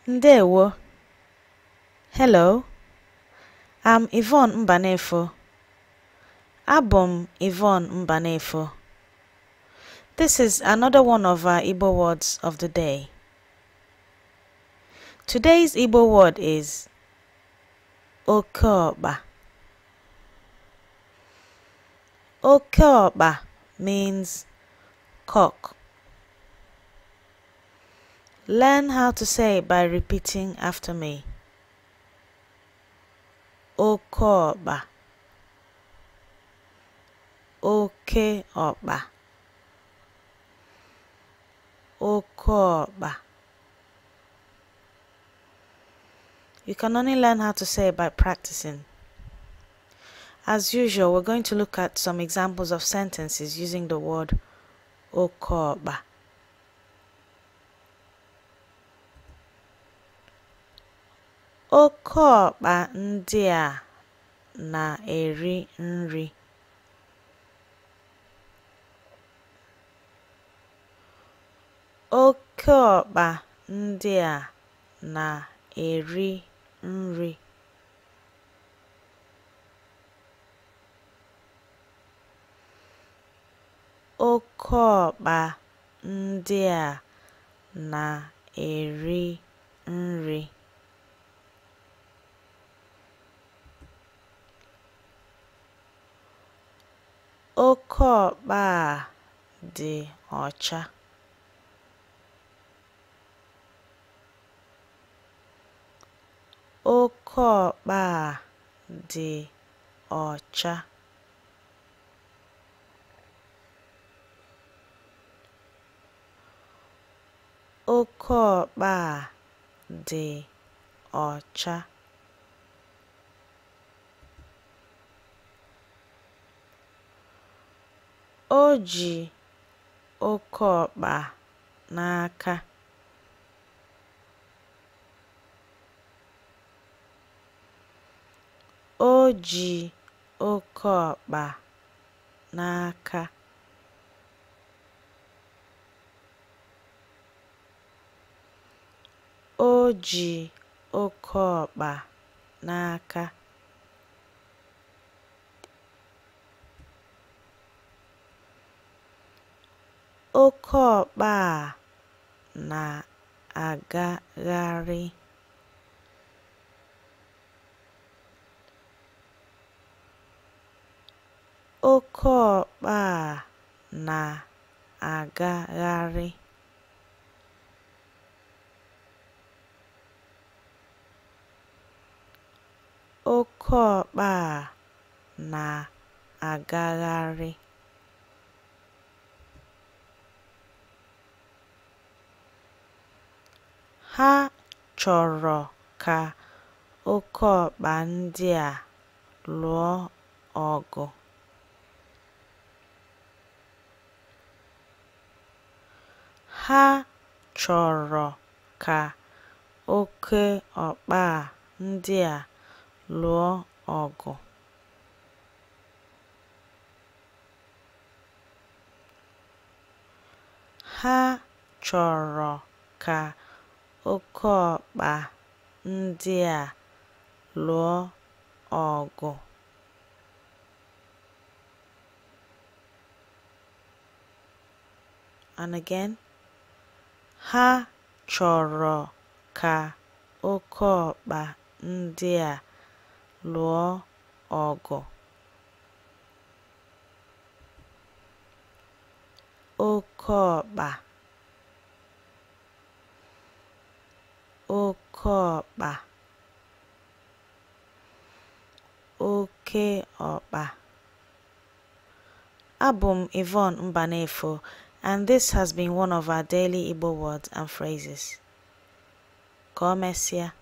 Ndewo. Hello. I'm Yvonne Mbanefo. Abum Yvonne Mbanefo. This is another one of our Igbo words of the day. Today's Igbo word is Ọkpa. Ọkpa means cock. Learn how to say it by repeating after me. Ọkpa. Ọkpa. Ọkpa. You can only learn how to say it by practicing. As usual, we're going to look at some examples of sentences using the word Ọkpa. Ọkpa ndị a na-eri nri. Ọkpa ndị a na-eri nri. Ọkpa ndị a na-eri nri. Ọkpa a dị ọcha. Ọkpa a dị ọcha. Ọkpa a dị ọcha. O ji ọkpa n'aka. O ji ọkpa n'aka. O ji ọkpa n'aka. Ọkpa a na-agagharị. Ọkpa a na-agagharị. Ọkpa a na-agagharị. Ha chọrọ ka ọkpa ndị a lụọ ọgụ. Ha chọrọ ka ọkpa ndị a lụọ ọgụ. Ha chọrọ ka ọkpa ndị a lụọ ọgụ. And again, ha chọrọ ka ọkpa ndị a lụọ ọgụ. Ọkpa. Ọkpa. Ọkpa. Abum Yvonne Mbanefo, and this has been one of our daily Igbo words and phrases. Ka o mesịa.